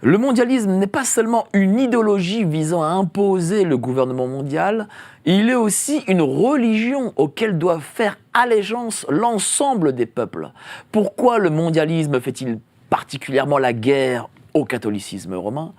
Le mondialisme n'est pas seulement une idéologie visant à imposer le gouvernement mondial, il est aussi une religion auquel doivent faire allégeance l'ensemble des peuples. Pourquoi le mondialisme fait-il particulièrement la guerre au catholicisme romain ?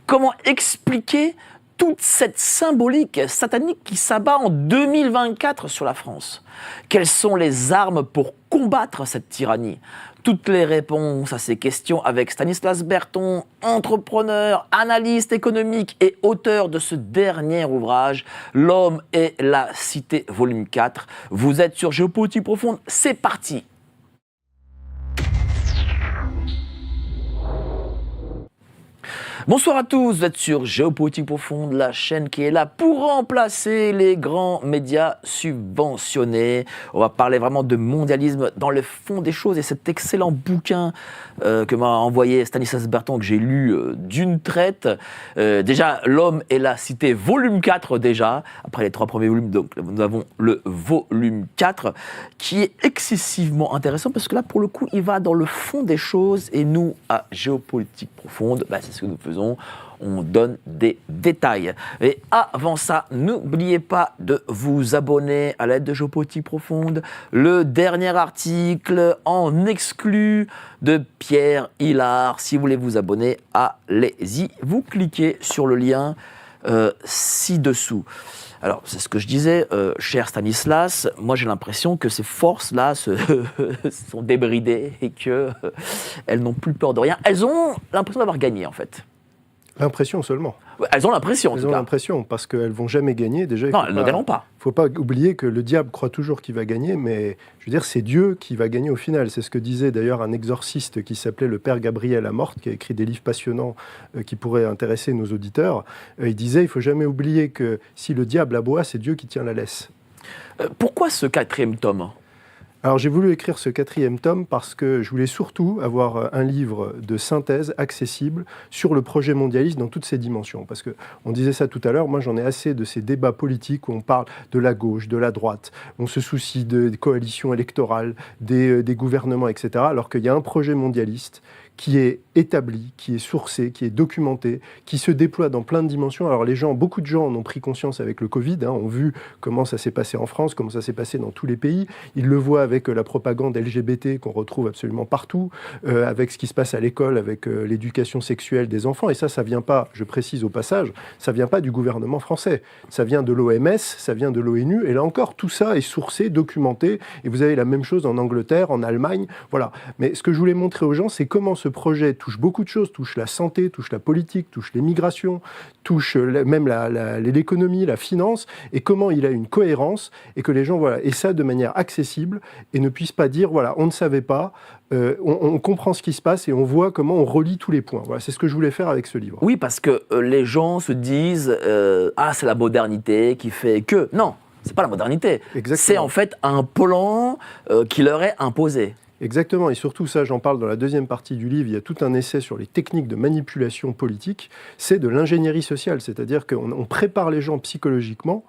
Comment expliquer toute cette symbolique satanique qui s'abat en 2024 sur la France ? Quelles sont les armes pour combattre cette tyrannie ? Toutes les réponses à ces questions avec Stanislas Berthon, entrepreneur, analyste économique et auteur de ce dernier ouvrage, L'homme et la cité, volume 4. Vous êtes sur Géopolitique Profonde, c'est parti! Bonsoir à tous, vous êtes sur Géopolitique Profonde, la chaîne qui est là pour remplacer les grands médias subventionnés. On va parler vraiment de mondialisme dans le fond des choses et cet excellent bouquin que m'a envoyé Stanislas Berthon, que j'ai lu d'une traite. Déjà, L'homme et la cité, volume 4 déjà. Après les 3 premiers volumes, donc nous avons le volume 4 qui est excessivement intéressant parce que là, pour le coup, il va dans le fond des choses et nous, à Géopolitique Profonde, c'est ce que nous faisons. On donne des détails. Et avant ça, n'oubliez pas de vous abonner à l'aide de Géopolitique Profonde. Le dernier article en exclu de Pierre Hillard. Si vous voulez vous abonner, allez-y. Vous cliquez sur le lien ci-dessous. Alors, c'est ce que je disais, cher Stanislas, moi j'ai l'impression que ces forces-là sont débridées et qu'elles n'ont plus peur de rien. Elles ont l'impression d'avoir gagné, en fait. L'impression seulement. Elles ont l'impression, en tout cas. Elles ont l'impression, parce qu'elles ne vont jamais gagner. Déjà, non, elles ne gagneront pas. Il ne faut pas oublier que le diable croit toujours qu'il va gagner, mais je veux dire, c'est Dieu qui va gagner au final. C'est ce que disait d'ailleurs un exorciste qui s'appelait le Père Gabriel Amorth, qui a écrit des livres passionnants qui pourraient intéresser nos auditeurs. Il disait, il ne faut jamais oublier que si le diable aboie, c'est Dieu qui tient la laisse. Pourquoi ce 4e tome ? Alors j'ai voulu écrire ce 4e tome parce que je voulais surtout avoir un livre de synthèse accessible sur le projet mondialiste dans toutes ses dimensions. Parce qu'on disait ça tout à l'heure, moi j'en ai assez de ces débats politiques où on parle de la gauche, de la droite, on se soucie des coalitions électorales, des gouvernements, etc. Alors qu'il y a un projet mondialiste qui est établi, qui est sourcé, qui est documenté, qui se déploie dans plein de dimensions. Alors beaucoup de gens en ont pris conscience avec le Covid, ont vu comment ça s'est passé en France, comment ça s'est passé dans tous les pays. Ils le voient avec la propagande LGBT qu'on retrouve absolument partout, avec ce qui se passe à l'école, avec l'éducation sexuelle des enfants. Et ça vient pas, je précise au passage, ça vient pas du gouvernement français. Ça vient de l'OMS, ça vient de l'ONU. Et là encore, tout ça est sourcé, documenté. Et vous avez la même chose en Angleterre, en Allemagne. Voilà. Mais ce que je voulais montrer aux gens, c'est comment ce projet touche beaucoup de choses, touche la santé, touche la politique, touche l'immigration, touche même l'économie, la finance, et comment il a une cohérence, et que les gens, et ça de manière accessible, et ne puissent pas dire, on ne savait pas, on comprend ce qui se passe, et on voit comment on relie tous les points. Voilà, c'est ce que je voulais faire avec ce livre. Oui, parce que les gens se disent, c'est la modernité qui fait que... Non, c'est pas la modernité. Exactement. C'est en fait un plan qui leur est imposé. Exactement, et surtout ça, j'en parle dans la deuxième partie du livre, il y a tout un essai sur les techniques de manipulation politique, c'est de l'ingénierie sociale, c'est-à-dire qu'on prépare les gens psychologiquement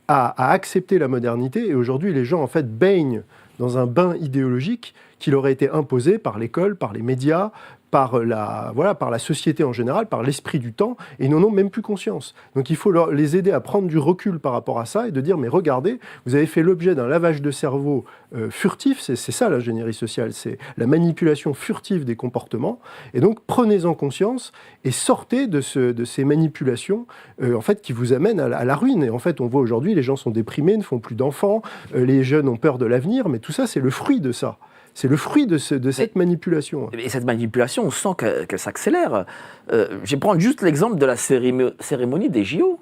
à accepter la modernité, et aujourd'hui les gens en fait baignent dans un bain idéologique qui leur a été imposé par l'école, par les médias, par la société en général, par l'esprit du temps, et ils n'en ont même plus conscience. Donc il faut les aider à prendre du recul par rapport à ça et de dire, mais regardez, vous avez fait l'objet d'un lavage de cerveau furtif, c'est ça l'ingénierie sociale, c'est la manipulation furtive des comportements, et donc prenez-en conscience et sortez de ces manipulations en fait, qui vous amènent à la ruine. Et en fait, on voit aujourd'hui, les gens sont déprimés, ne font plus d'enfants, les jeunes ont peur de l'avenir, mais tout ça, c'est le fruit de ça. C'est le fruit de cette manipulation. Et cette manipulation, on sent qu'elle s'accélère. Je vais prendre juste l'exemple de la cérémonie des JO.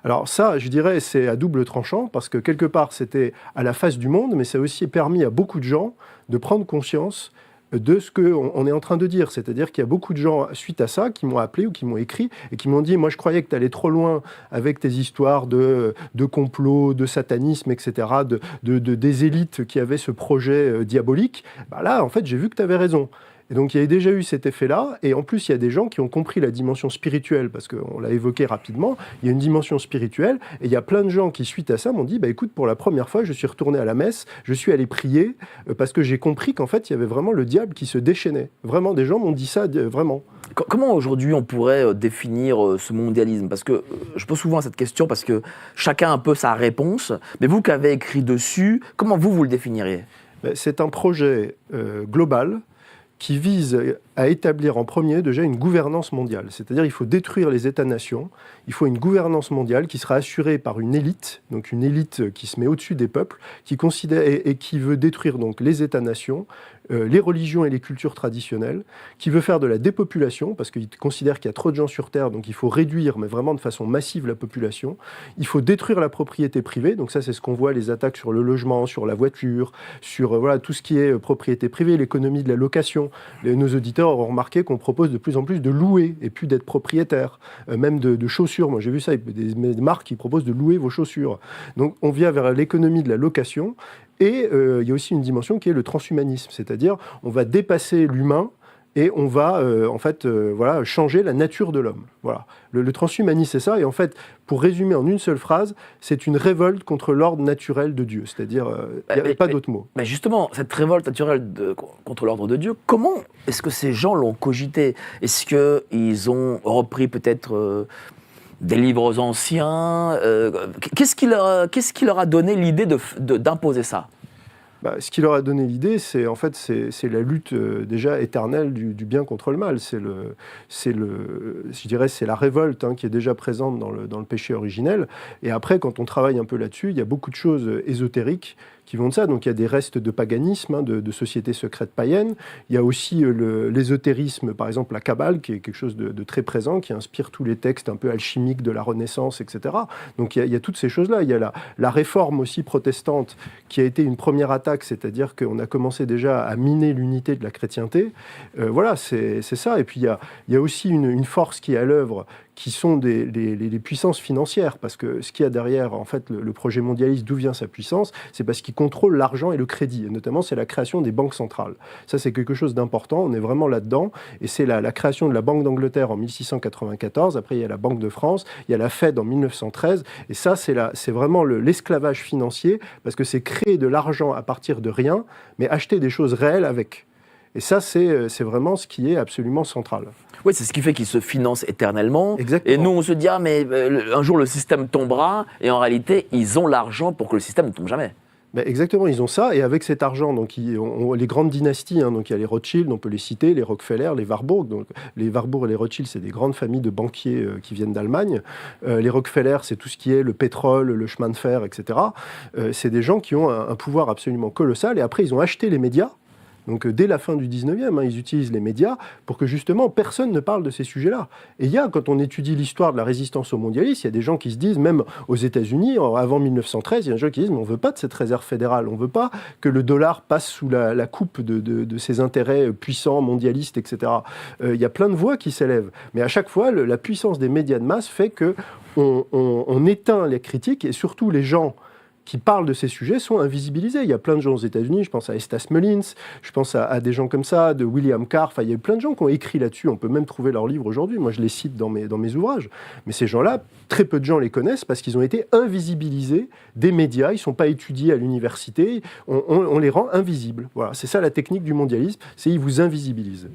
Alors ça, je dirais, c'est à double tranchant, parce que quelque part, c'était à la face du monde, mais ça a aussi permis à beaucoup de gens de prendre conscience de ce qu'on est en train de dire. C'est-à-dire qu'il y a beaucoup de gens, suite à ça, qui m'ont appelé ou qui m'ont écrit et qui m'ont dit « Moi, je croyais que tu allais trop loin avec tes histoires de complot, de satanisme, etc., des élites qui avaient ce projet diabolique. Là, en fait, j'ai vu que tu avais raison. » Et donc, il y a déjà eu cet effet-là. Et en plus, il y a des gens qui ont compris la dimension spirituelle, parce qu'on l'a évoqué rapidement. Il y a une dimension spirituelle. Et il y a plein de gens qui, suite à ça, m'ont dit écoute, pour la première fois, je suis retourné à la messe, je suis allé prier, parce que j'ai compris qu'en fait, il y avait vraiment le diable qui se déchaînait. Vraiment, des gens m'ont dit ça, vraiment. Comment aujourd'hui on pourrait définir ce mondialisme? Parce que je pose souvent cette question parce que chacun a un peu sa réponse. Mais vous qui avez écrit dessus, comment vous le définiriez? C'est un projet global qui vise à établir en premier déjà une gouvernance mondiale. C'est-à-dire il faut détruire les États-nations, il faut une gouvernance mondiale qui sera assurée par une élite, donc une élite qui se met au-dessus des peuples, qui considère et qui veut détruire donc les États-nations, les religions et les cultures traditionnelles, qui veut faire de la dépopulation, parce qu'il considère qu'il y a trop de gens sur Terre, donc il faut réduire, mais vraiment de façon massive, la population. Il faut détruire la propriété privée, donc ça c'est ce qu'on voit, les attaques sur le logement, sur la voiture, sur voilà, tout ce qui est propriété privée, l'économie de la location. Nos auditeurs auront remarqué qu'on propose de plus en plus de louer, et plus d'être propriétaire, même de chaussures. Moi j'ai vu ça, des marques qui proposent de louer vos chaussures. Donc on vient vers l'économie de la location. Et il y a aussi une dimension qui est le transhumanisme, c'est-à-dire on va dépasser l'humain et on va voilà, changer la nature de l'homme. Voilà. Le transhumanisme, c'est ça. Et en fait, pour résumer en une seule phrase, c'est une révolte contre l'ordre naturel de Dieu. C'est-à-dire, il n'y a pas d'autre mot. Mais justement, cette révolte naturelle contre l'ordre de Dieu, comment est-ce que ces gens l'ont cogité? Est-ce qu'ils ont repris peut-être des livres anciens? Qu'est-ce qui leur a donné l'idée d'imposer ça? Ce qui leur a donné l'idée, c'est la lutte déjà éternelle du bien contre le mal. C'est la révolte qui est déjà présente dans le péché originel. Et après, quand on travaille un peu là-dessus, il y a beaucoup de choses ésotériques qui vont de ça. Donc il y a des restes de paganisme, de sociétés secrètes païennes. Il y a aussi l'ésotérisme, par exemple la Kabbale, qui est quelque chose de très présent, qui inspire tous les textes un peu alchimiques de la Renaissance, etc. Donc il y a toutes ces choses-là. Il y a la réforme aussi protestante, qui a été une première attaque, c'est-à-dire qu'on a commencé déjà à miner l'unité de la chrétienté. Voilà, c'est ça. Et puis il y a aussi une force qui est à l'œuvre, qui sont les puissances financières, parce que ce qu'il y a derrière, en fait, le projet mondialiste, d'où vient sa puissance, c'est parce qu'il contrôle l'argent et le crédit, et notamment c'est la création des banques centrales. Ça, c'est quelque chose d'important, on est vraiment là-dedans, et c'est la création de la Banque d'Angleterre en 1694, après il y a la Banque de France, il y a la Fed en 1913, et ça, c'est vraiment l'esclavage financier, parce que c'est créer de l'argent à partir de rien, mais acheter des choses réelles avec. Et ça, c'est vraiment ce qui est absolument central. Oui, c'est ce qui fait qu'ils se financent éternellement. Exactement. Et nous, on se dit, ah, mais un jour, le système tombera. Et en réalité, ils ont l'argent pour que le système ne tombe jamais. Exactement, ils ont ça. Et avec cet argent, donc, les grandes dynasties, donc il y a les Rothschild, on peut les citer, les Rockefeller, les Warburg. Donc, les Warburg et les Rothschild, c'est des grandes familles de banquiers qui viennent d'Allemagne. Les Rockefeller, c'est tout ce qui est le pétrole, le chemin de fer, etc. C'est des gens qui ont un pouvoir absolument colossal. Et après, ils ont acheté les médias. Donc dès la fin du 19e, ils utilisent les médias pour que justement personne ne parle de ces sujets-là. Et quand on étudie l'histoire de la résistance au mondialisme, il y a des gens qui se disent, même aux États-Unis, avant 1913, il y a des gens qui disent, mais on ne veut pas de cette réserve fédérale, on ne veut pas que le dollar passe sous la coupe de ses intérêts puissants, mondialistes, etc. Il y a plein de voix qui s'élèvent. Mais à chaque fois, la puissance des médias de masse fait qu'on éteint les critiques, et surtout les gens qui parlent de ces sujets sont invisibilisés. Il y a plein de gens aux États-Unis, je pense à Eustace Mullins, je pense à des gens comme ça, de William Carr, il y a eu plein de gens qui ont écrit là-dessus, on peut même trouver leurs livres aujourd'hui, moi je les cite dans mes ouvrages, mais ces gens-là, très peu de gens les connaissent parce qu'ils ont été invisibilisés des médias, ils ne sont pas étudiés à l'université, on les rend invisibles. Voilà, c'est ça la technique du mondialisme, c'est ils vous invisibilisent.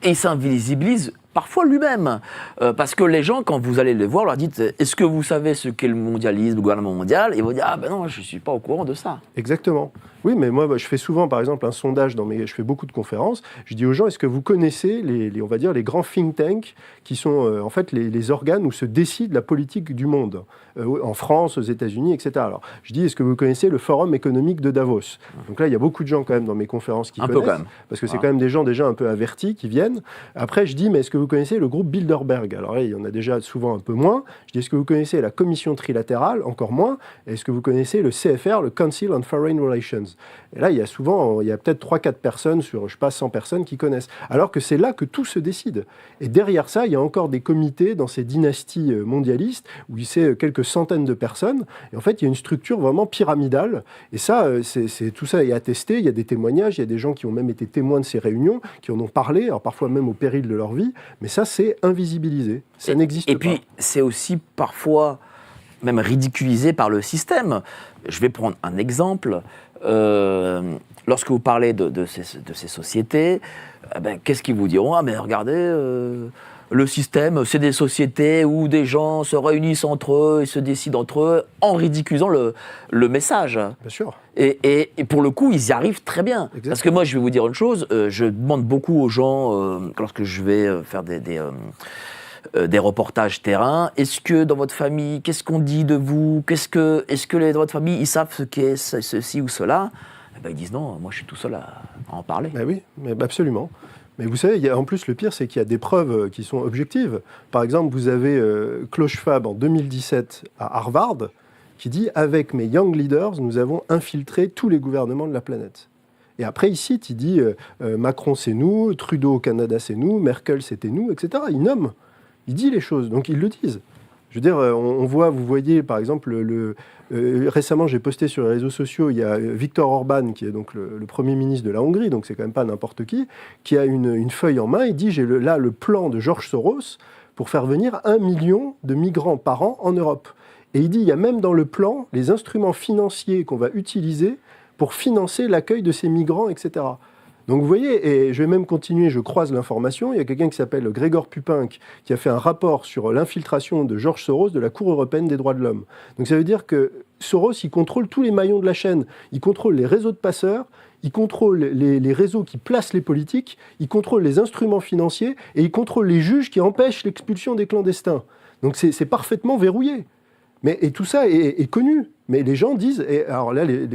Et il s'invisibilise parfois lui-même. Parce que les gens, quand vous allez les voir, leur dites, est-ce que vous savez ce qu'est le mondialisme, le gouvernement mondial? Et ils vont dire, ah ben non, je ne suis pas au courant de ça. Exactement. Oui, mais moi, je fais souvent, par exemple, un sondage, je fais beaucoup de conférences, je dis aux gens, est-ce que vous connaissez on va dire, les grands think tanks qui sont en fait les organes où se décide la politique du monde, en France, aux États-Unis, etc. Alors, je dis, est-ce que vous connaissez le Forum économique de Davos? Donc là, il y a beaucoup de gens quand même dans mes conférences qui connaissent, peu quand même. Parce que c'est quand même des gens déjà un peu avertis qui viennent. Après, je dis, mais est-ce que vous connaissez le groupe Bilderberg? Alors là, il y en a déjà souvent un peu moins. Je dis, est-ce que vous connaissez la Commission trilatérale? Encore moins. Est-ce que vous connaissez le CFR, le Council on Foreign Relations? Et là, il y a peut-être 3-4 personnes sur, 100 personnes qui connaissent. Alors que c'est là que tout se décide. Et derrière ça, il y a encore des comités dans ces dynasties mondialistes où c'est quelques centaines de personnes. Et en fait, il y a une structure vraiment pyramidale. Et ça, tout ça est attesté. Il y a des témoignages, il y a des gens qui ont même été témoins de ces réunions, qui en ont parlé, alors parfois même au péril de leur vie. Mais ça, c'est invisibilisé. Ça n'existe pas. Et puis, c'est aussi parfois même ridiculisé par le système. Je vais prendre un exemple. lorsque vous parlez de ces sociétés, qu'est-ce qu'ils vous diront? Ah mais regardez, le système, c'est des sociétés où des gens se réunissent entre eux et se décident entre eux en ridiculisant le message. Bien sûr. Et pour le coup, ils y arrivent très bien. Exactement. Parce que moi, je vais vous dire une chose, je demande beaucoup aux gens, lorsque je vais faire des reportages terrain, est-ce que dans votre famille, qu'est-ce qu'on dit de vous? Est-ce que dans votre famille, ils savent ce qu'est ceci ou cela? Ils disent non, moi je suis tout seul à en parler. Ben oui, absolument. Mais vous savez, en plus, le pire, c'est qu'il y a des preuves qui sont objectives. Par exemple, vous avez Klaus Schwab en 2017 à Harvard qui dit « Avec mes young leaders, nous avons infiltré tous les gouvernements de la planète ». Et après, il cite, il dit Macron, c'est nous, Trudeau au Canada, c'est nous, Merkel, c'était nous, etc. Il nomme, il dit les choses, donc ils le disent. Je veux dire, vous voyez, par exemple, récemment, j'ai posté sur les réseaux sociaux, il y a Viktor Orban, qui est donc le Premier ministre de la Hongrie, donc c'est quand même pas n'importe qui a une feuille en main, il dit, j'ai là le plan de George Soros pour faire venir 1 million de migrants par an en Europe. Et il dit, il y a même dans le plan les instruments financiers qu'on va utiliser pour financer l'accueil de ces migrants, etc. Donc vous voyez, et je vais même continuer, je croise l'information, il y a quelqu'un qui s'appelle Gregor Pupink qui a fait un rapport sur l'infiltration de George Soros de la Cour européenne des droits de l'homme. Donc ça veut dire que Soros, il contrôle tous les maillons de la chaîne, il contrôle les réseaux de passeurs, il contrôle les réseaux qui placent les politiques, il contrôle les instruments financiers et il contrôle les juges qui empêchent l'expulsion des clandestins. Donc c'est parfaitement verrouillé. Et tout ça est connu. Mais les gens disent,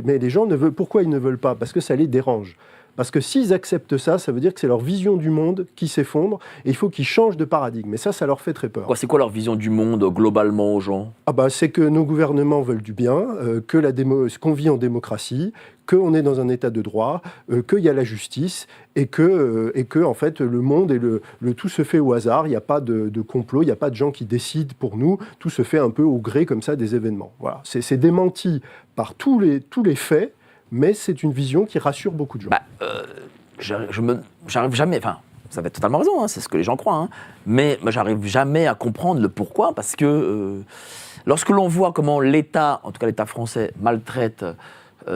mais les gens pourquoi ils ne veulent pas? Parce que ça les dérange. Parce que s'ils acceptent ça, ça veut dire que c'est leur vision du monde qui s'effondre et il faut qu'ils changent de paradigme. Et ça leur fait très peur. C'est quoi leur vision du monde globalement aux gens? C'est que nos gouvernements veulent du bien, qu'on vit en démocratie, qu'on est dans un état de droit, qu'il y a la justice et que en fait, le monde et le tout se fait au hasard. Il n'y a pas de complot, il n'y a pas de gens qui décident pour nous. Tout se fait un peu au gré comme ça des événements. Voilà. C'est démenti par tous les faits. Mais c'est une vision qui rassure beaucoup de gens. J'arrive jamais, enfin, vous avez totalement raison, hein, c'est ce que les gens croient, hein, mais j'arrive jamais à comprendre le pourquoi, parce que lorsque l'on voit comment l'État, en tout cas l'État français, maltraite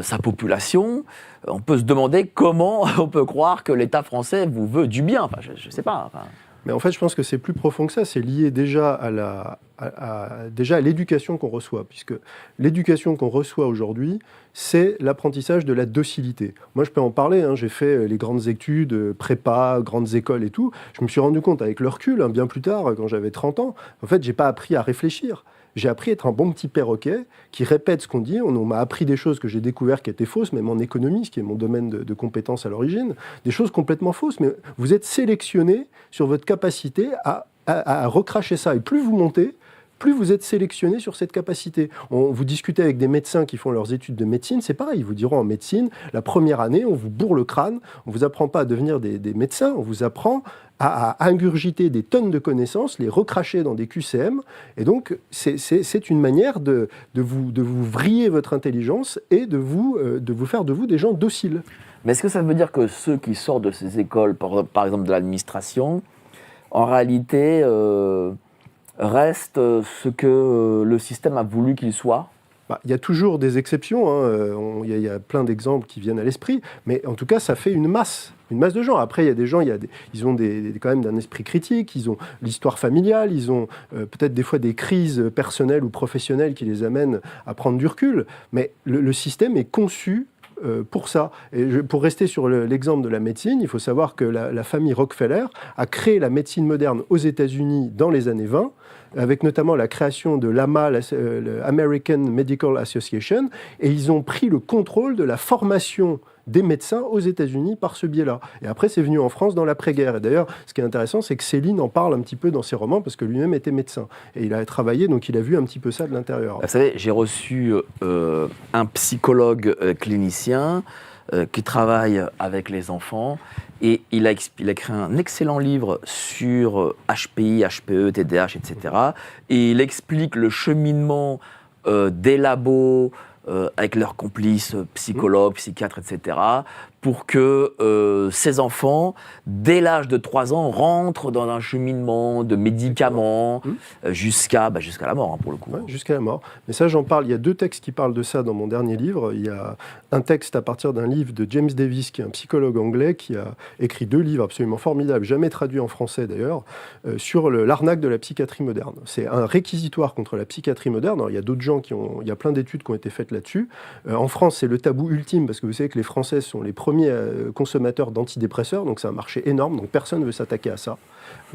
sa population, on peut se demander comment on peut croire que l'État français vous veut du bien. Enfin, je ne sais pas. Enfin. Mais en fait, je pense que c'est plus profond que ça. C'est lié déjà à l'éducation qu'on reçoit, puisque l'éducation qu'on reçoit aujourd'hui, c'est l'apprentissage de la docilité. Moi, je peux en parler. J'ai fait les grandes études, prépa, grandes écoles et tout. Je me suis rendu compte avec le recul, bien plus tard, quand j'avais 30 ans, en fait, j'ai pas appris à réfléchir. J'ai appris à être un bon petit perroquet qui répète ce qu'on dit. On m'a appris des choses que j'ai découvertes qui étaient fausses, même en économie, ce qui est mon domaine de compétence à l'origine. Des choses complètement fausses, mais vous êtes sélectionné sur votre capacité à recracher ça. Et plus vous montez, plus vous êtes sélectionné sur cette capacité. Vous discutez avec des médecins qui font leurs études de médecine, c'est pareil. Ils vous diront en médecine, la première année, on vous bourre le crâne, on ne vous apprend pas à devenir des médecins, on vous apprend à ingurgiter des tonnes de connaissances, les recracher dans des QCM. Et donc, c'est une manière de vous vriller votre intelligence et de vous faire de vous des gens dociles. Mais est-ce que ça veut dire que ceux qui sortent de ces écoles, par exemple de l'administration, en réalité restent ce que le système a voulu qu'ils soient? Il y a toujours des exceptions, il y a plein d'exemples qui viennent à l'esprit, mais en tout cas, ça fait une masse de gens. Après, il y a des gens, ils ont quand même un esprit critique, ils ont l'histoire familiale, ils ont peut-être des fois des crises personnelles ou professionnelles qui les amènent à prendre du recul, mais le système est conçu pour ça. Et pour rester sur l'exemple de la médecine, il faut savoir que la famille Rockefeller a créé la médecine moderne aux États-Unis dans les années 20, avec notamment la création de l'AMA, l'American Medical Association, et ils ont pris le contrôle de la formation des médecins aux États-Unis par ce biais-là. Et après, c'est venu en France dans l'après-guerre. Et d'ailleurs, ce qui est intéressant, c'est que Céline en parle un petit peu dans ses romans, parce que lui-même était médecin. Et il a travaillé, donc il a vu un petit peu ça de l'intérieur. Vous savez, j'ai reçu un psychologue clinicien qui travaille avec les enfants, et il a écrit un excellent livre sur HPI, HPE, TDAH, etc. Et il explique le cheminement des labos, avec leurs complices psychologues, psychiatres, etc., pour que ces enfants, dès l'âge de 3 ans, rentrent dans un cheminement de médicaments jusqu'à la mort, pour le coup. Ouais, jusqu'à la mort. Mais ça, j'en parle. Il y a 2 textes qui parlent de ça dans mon dernier livre. Il y a un texte à partir d'un livre de James Davis, qui est un psychologue anglais, qui a écrit 2 livres absolument formidables, jamais traduits en français d'ailleurs, sur l'arnaque de la psychiatrie moderne. C'est un réquisitoire contre la psychiatrie moderne. Alors, il y a d'autres gens il y a plein d'études qui ont été faites là-dessus. En France, c'est le tabou ultime, parce que vous savez que les Français sont les premiers consommateurs d'antidépresseurs, donc c'est un marché énorme, donc personne ne veut s'attaquer à ça.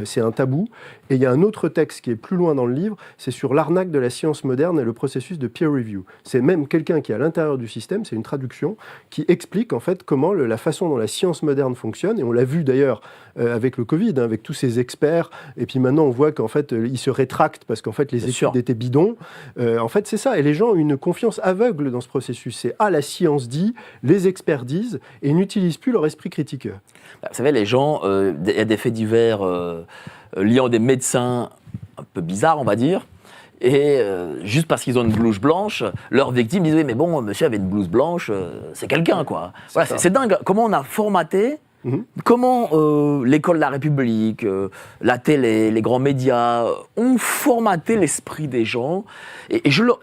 C'est un tabou. Et il y a un autre texte qui est plus loin dans le livre, c'est sur l'arnaque de la science moderne et le processus de peer review. C'est même quelqu'un qui est à l'intérieur du système, c'est une traduction, qui explique en fait comment la façon dont la science moderne fonctionne, et on l'a vu d'ailleurs avec le Covid, avec tous ces experts, et puis maintenant on voit qu'en fait ils se rétractent parce qu'en fait les études étaient bidons. En fait c'est ça, et les gens ont une confiance aveugle dans ce processus. C'est la science dit, les experts disent, et ils n'utilisent plus leur esprit critique. Vous savez, les gens, il y a des faits divers liant des médecins un peu bizarres, on va dire, et juste parce qu'ils ont une blouse blanche, leurs victimes disent « Oui, mais bon, monsieur avait une blouse blanche, c'est quelqu'un, quoi. » Voilà, c'est dingue. Comment on a formaté, comment l'école de la République, la télé, les grands médias ont formaté l'esprit des gens. Et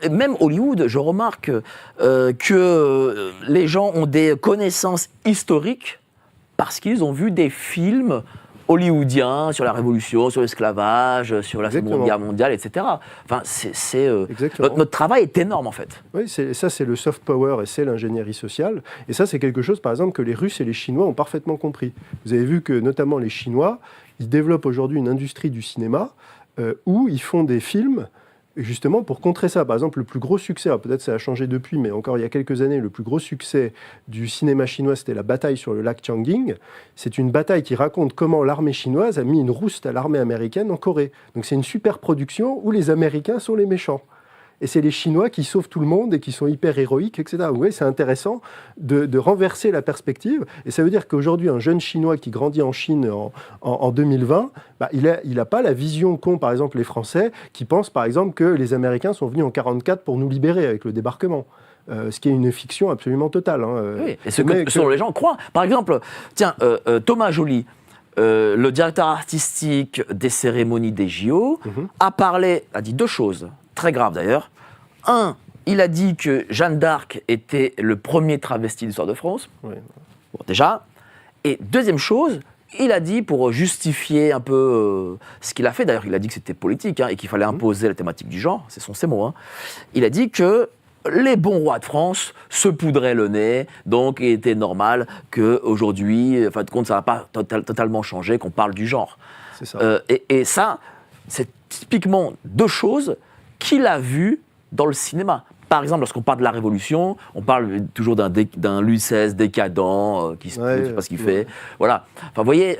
même Hollywood, je remarque que les gens ont des connaissances historiques parce qu'ils ont vu des films hollywoodiens sur la Révolution, sur l'esclavage, sur la Seconde Guerre mondiale, etc. Enfin, notre travail est énorme, en fait. Oui, ça, c'est le soft power et c'est l'ingénierie sociale. Et ça, c'est quelque chose, par exemple, que les Russes et les Chinois ont parfaitement compris. Vous avez vu que, notamment, les Chinois, ils développent aujourd'hui une industrie du cinéma où ils font des films justement pour contrer ça. Par exemple, le plus gros succès, peut-être ça a changé depuis, mais encore il y a quelques années, le plus gros succès du cinéma chinois, c'était la bataille sur le lac Changjing. C'est une bataille qui raconte comment l'armée chinoise a mis une rouste à l'armée américaine en Corée. Donc c'est une super production où les Américains sont les méchants. Et c'est les Chinois qui sauvent tout le monde et qui sont hyper héroïques, etc. Vous voyez, c'est intéressant de renverser la perspective. Et ça veut dire qu'aujourd'hui, un jeune Chinois qui grandit en Chine en 2020, il n'a pas la vision qu'ont, par exemple, les Français, qui pensent, par exemple, que les Américains sont venus en 1944 pour nous libérer avec le débarquement. Ce qui est une fiction absolument totale. Oui, et ce que les gens croient. Par exemple, tiens, Thomas Joly, le directeur artistique des cérémonies des JO, a dit 2 choses, très graves d'ailleurs. 1, il a dit que Jeanne d'Arc était le premier travesti de l'histoire de France. Oui. Bon, déjà. Et deuxième chose, il a dit, pour justifier un peu ce qu'il a fait, d'ailleurs il a dit que c'était politique et qu'il fallait imposer la thématique du genre, ce sont ses mots, il a dit que les bons rois de France se poudraient le nez, donc il était normal qu'aujourd'hui, en fin de compte, ça n'a pas totalement changé, qu'on parle du genre. C'est ça. Et ça, c'est typiquement 2 choses qu'il a vues dans le cinéma. Par exemple, lorsqu'on parle de la Révolution, on parle toujours d'un Louis XVI décadent qui ne sait pas ce qu'il fait. Voilà. Enfin, vous voyez,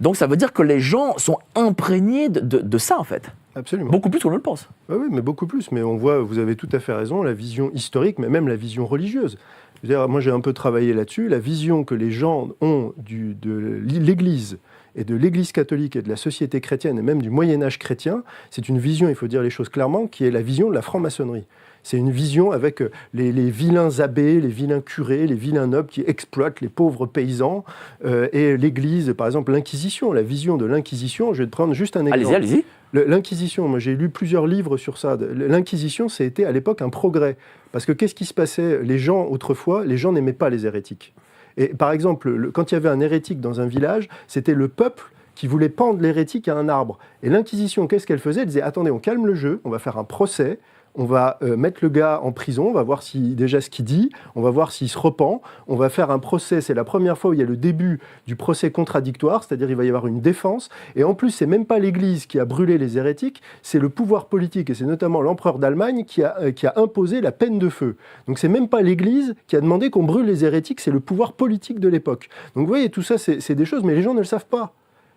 donc ça veut dire que les gens sont imprégnés de ça, en fait. Absolument. Beaucoup plus qu'on ne le pense. Oui, mais beaucoup plus. Mais on voit, vous avez tout à fait raison, la vision historique, mais même la vision religieuse. Je veux dire, moi, j'ai un peu travaillé là-dessus. La vision que les gens ont de l'Église et de l'Église catholique et de la société chrétienne et même du Moyen-Âge chrétien, c'est une vision, il faut dire les choses clairement, qui est la vision de la franc-maçonnerie. C'est une vision avec les vilains abbés, les vilains curés, les vilains nobles qui exploitent les pauvres paysans et l'Église, par exemple l'Inquisition, la vision de l'Inquisition. Je vais te prendre juste un exemple. Allez-y. L'Inquisition, moi j'ai lu plusieurs livres sur ça. L'Inquisition, c'était à l'époque un progrès. Parce que qu'est-ce qui se passait ? Les gens, autrefois, les gens n'aimaient pas les hérétiques. Et par exemple, quand il y avait un hérétique dans un village, c'était le peuple qui voulait pendre l'hérétique à un arbre. Et l'Inquisition, qu'est-ce qu'elle faisait ? Elle disait, attendez, on calme le jeu, on va faire un procès, on va mettre le gars en prison, on va voir déjà ce qu'il dit, on va voir s'il se repent, on va faire un procès, c'est la première fois où il y a le début du procès contradictoire, c'est-à-dire il va y avoir une défense, et en plus c'est même pas l'Église qui a brûlé les hérétiques, c'est le pouvoir politique, et c'est notamment l'empereur d'Allemagne qui a imposé la peine de feu. Donc c'est même pas l'Église qui a demandé qu'on brûle les hérétiques, c'est le pouvoir politique de l'époque. Donc vous voyez, tout ça c'est des choses, mais les gens ne le savent pas.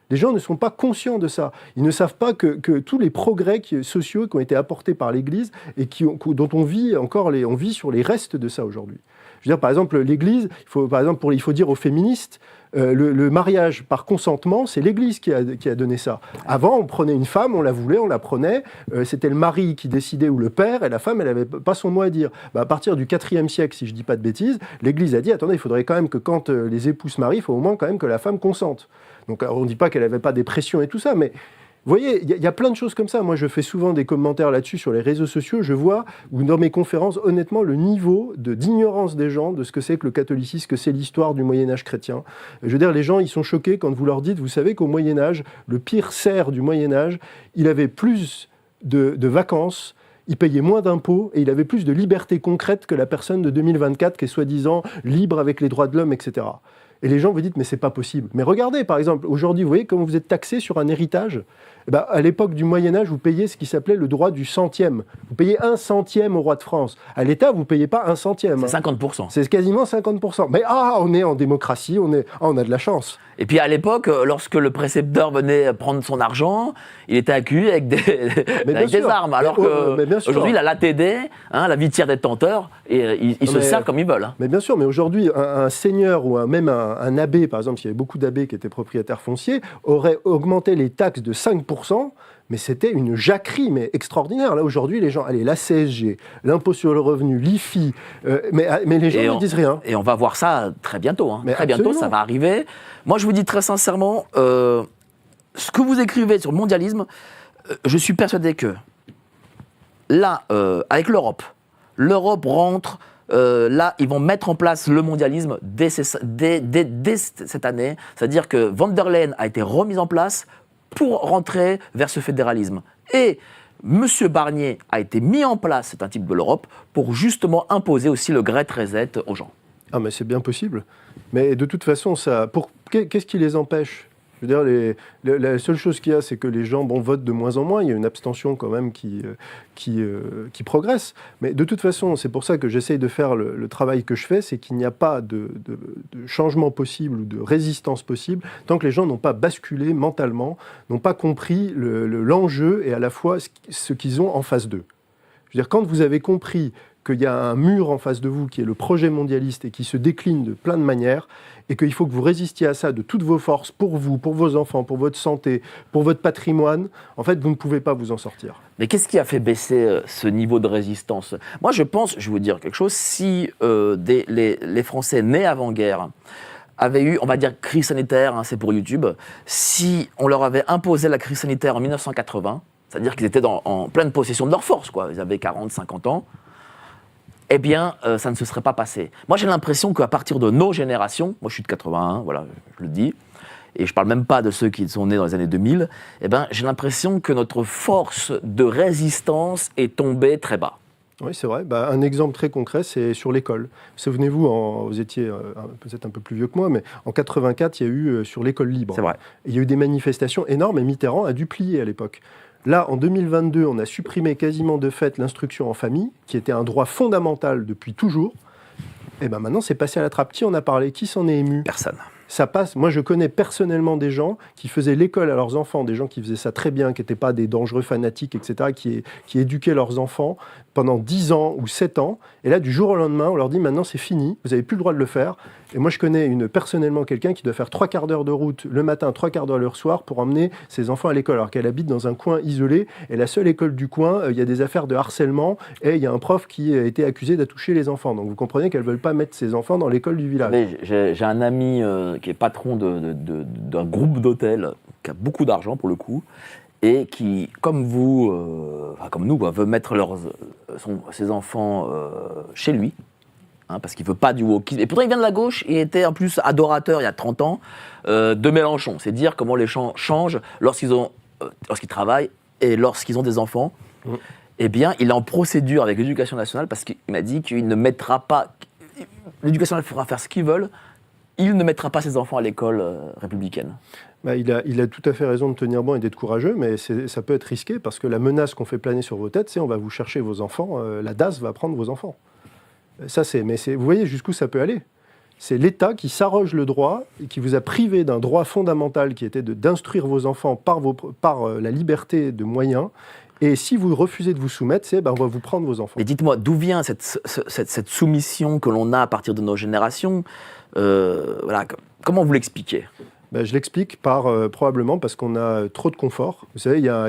Les gens ne sont pas conscients de ça. Ils ne savent pas que tous les progrès sociaux qui ont été apportés par l'Église et dont on vit encore, on vit sur les restes de ça aujourd'hui. Je veux dire, par exemple, l'Église, il faut dire aux féministes, Le mariage par consentement, c'est l'Église qui a donné ça. Avant, on prenait une femme, on la voulait, on la prenait, c'était le mari qui décidait ou le père, et la femme, elle n'avait pas son mot à dire. À partir du IVe siècle, si je ne dis pas de bêtises, l'Église a dit, attendez, il faudrait quand même que quand les époux se marient, il faut au moins quand même que la femme consente. Donc on ne dit pas qu'elle n'avait pas des pressions et tout ça, mais vous voyez, il y a plein de choses comme ça. Moi, je fais souvent des commentaires là-dessus sur les réseaux sociaux. Je vois, ou dans mes conférences, honnêtement, le niveau d'ignorance des gens de ce que c'est que le catholicisme, que c'est l'histoire du Moyen-Âge chrétien. Je veux dire, les gens, ils sont choqués quand vous leur dites, vous savez qu'au Moyen-Âge, le pire cerf du Moyen-Âge, il avait plus de vacances, il payait moins d'impôts et il avait plus de liberté concrète que la personne de 2024 qui est soi-disant libre avec les droits de l'homme, etc. Et les gens vous dites, mais c'est pas possible. Mais regardez, par exemple, aujourd'hui, vous voyez comment vous êtes taxé sur un héritage. Eh ben, à l'époque du Moyen-Âge, vous payez ce qui s'appelait le droit du centième. Vous payez 1 centième au roi de France. À l'État, vous ne payez pas 1 centième. C'est 50%. C'est quasiment 50%. Mais on est en démocratie, on a de la chance. Et puis à l'époque, lorsque le précepteur venait prendre son argent, il était accueilli avec des armes. Alors qu'aujourd'hui, la LATD, la vitière détenteur, et ils se servent comme ils veulent. Hein. Mais bien sûr, mais aujourd'hui, un seigneur ou même un abbé, par exemple, s'il y avait beaucoup d'abbés qui étaient propriétaires fonciers, aurait augmenté les taxes de 5%. Mais c'était une jacquerie, mais extraordinaire. Là, aujourd'hui, les gens, allez, la CSG, l'impôt sur le revenu, l'IFI, mais les gens ne disent rien. Et on va voir ça très bientôt. Hein. Très bientôt, ça va arriver. Moi, je vous dis très sincèrement, ce que vous écrivez sur le mondialisme, je suis persuadé que, là, avec l'Europe rentre... là, ils vont mettre en place le mondialisme dès cette année. C'est-à-dire que von der Leyen a été remise en place pour rentrer vers ce fédéralisme. Et M. Barnier a été mis en place, c'est un type de l'Europe, pour justement imposer aussi le Great Reset aux gens. Ah mais c'est bien possible. Mais de toute façon, qu'est-ce qui les empêche ? Je veux dire, la seule chose qu'il y a, c'est que les gens votent de moins en moins. Il y a une abstention quand même qui progresse. Mais de toute façon, c'est pour ça que j'essaye de faire le travail que je fais, c'est qu'il n'y a pas de changement possible ou de résistance possible tant que les gens n'ont pas basculé mentalement, n'ont pas compris l'enjeu et à la fois ce qu'ils ont en face d'eux. Je veux dire, quand vous avez compris qu'il y a un mur en face de vous qui est le projet mondialiste et qui se décline de plein de manières, et qu'il faut que vous résistiez à ça de toutes vos forces, pour vous, pour vos enfants, pour votre santé, pour votre patrimoine, en fait, vous ne pouvez pas vous en sortir. Mais qu'est-ce qui a fait baisser ce niveau de résistance ? Moi, je pense, je vais vous dire quelque chose, si les Français nés avant-guerre avaient eu, on va dire, crise sanitaire, c'est pour YouTube, si on leur avait imposé la crise sanitaire en 1980, c'est-à-dire qu'ils étaient en pleine possession de leur force, quoi, ils avaient 40, 50 ans, eh bien, ça ne se serait pas passé. Moi, j'ai l'impression qu'à partir de nos générations, moi je suis de 81, voilà, je le dis, et je ne parle même pas de ceux qui sont nés dans les années 2000, eh ben, j'ai l'impression que notre force de résistance est tombée très bas. Oui, c'est vrai. Un exemple très concret, c'est sur l'école. Souvenez-vous, vous étiez peut-être un peu plus vieux que moi, mais en 84, il y a eu sur l'école libre. C'est vrai. Il y a eu des manifestations énormes et Mitterrand a dû plier à l'époque. Là, en 2022, on a supprimé quasiment de fait l'instruction en famille, qui était un droit fondamental depuis toujours. Et maintenant, c'est passé à la trappe. Qui en a parlé ? Qui s'en est ému ? Personne. Ça passe. Moi, je connais personnellement des gens qui faisaient l'école à leurs enfants, des gens qui faisaient ça très bien, qui n'étaient pas des dangereux fanatiques, etc., qui éduquaient leurs enfants pendant 10 ans ou 7 ans. Et là, du jour au lendemain, on leur dit maintenant, c'est fini, vous n'avez plus le droit de le faire. Et moi, je connais personnellement quelqu'un qui doit faire 3/4 d'heure de route le matin, 3/4 d'heure le soir pour emmener ses enfants à l'école, alors qu'elle habite dans un coin isolé. Et la seule école du coin, il y a des affaires de harcèlement et il y a un prof qui a été accusé d'attoucher les enfants. Donc vous comprenez qu'elles ne veulent pas mettre ses enfants dans l'école du village. Mais j'ai un ami qui est patron d'un groupe d'hôtels, qui a beaucoup d'argent pour le coup, et qui, comme vous, comme nous, veut mettre ses enfants chez lui, parce qu'il ne veut pas du wokisme. Et pourtant, il vient de la gauche, il était en plus adorateur, il y a 30 ans, de Mélenchon. C'est dire comment les gens changent lorsqu'ils travaillent et lorsqu'ils ont des enfants. Eh bien, il est en procédure avec l'Éducation nationale parce qu'il m'a dit qu'il ne mettra pas... L'Éducation nationale fera faire ce qu'ils veulent, il ne mettra pas ses enfants à l'école républicaine. Il a tout à fait raison de tenir bon et d'être courageux, mais ça peut être risqué parce que la menace qu'on fait planer sur vos têtes, c'est on va vous chercher vos enfants, la DAS va prendre vos enfants. Vous voyez jusqu'où ça peut aller. C'est l'État qui s'arroge le droit et qui vous a privé d'un droit fondamental qui était d'instruire vos enfants par la liberté de moyens. Et si vous refusez de vous soumettre, on va vous prendre vos enfants. Mais dites-moi, d'où vient cette soumission que l'on a à partir de nos générations ? Comment vous l'expliquez ? Je l'explique probablement parce qu'on a trop de confort. Vous savez, il y a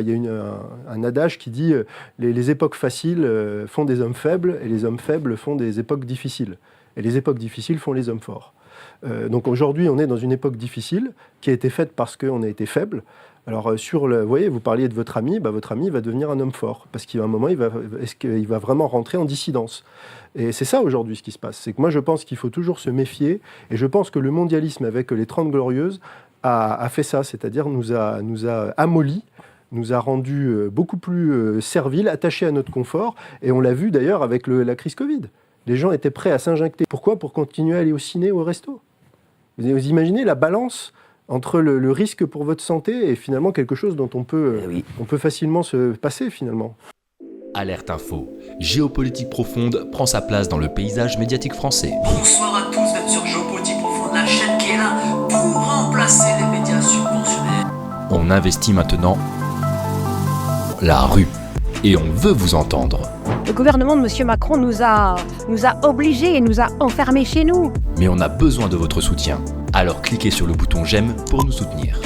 un adage qui dit les époques faciles font des hommes faibles et les hommes faibles font des époques difficiles. Et les époques difficiles font les hommes forts. Donc aujourd'hui, on est dans une époque difficile qui a été faite parce qu'on a été faible. Alors vous voyez, vous parliez de votre ami va devenir un homme fort parce qu'à un moment, est-ce qu'il va vraiment rentrer en dissidence ? Et c'est ça aujourd'hui ce qui se passe. C'est que moi je pense qu'il faut toujours se méfier et je pense que le mondialisme avec les 30 Glorieuses a fait ça, c'est-à-dire nous a amollis, nous a rendus beaucoup plus serviles, attachés à notre confort et on l'a vu d'ailleurs avec la crise Covid. Les gens étaient prêts à s'injecter. Pourquoi ? Pour continuer à aller au ciné ou au resto. Vous imaginez la balance entre le risque pour votre santé et finalement quelque chose dont on peut facilement se passer finalement. Alerte Info. Géopolitique profonde prend sa place dans le paysage médiatique français. Bonsoir à tous, vous êtes sur Géopolitique profonde, la chaîne qui est là pour remplacer les médias subventionnés. On investit maintenant la rue et on veut vous entendre. Le gouvernement de M. Macron nous a obligés et nous a enfermés chez nous. Mais on a besoin de votre soutien. Alors cliquez sur le bouton j'aime pour nous soutenir.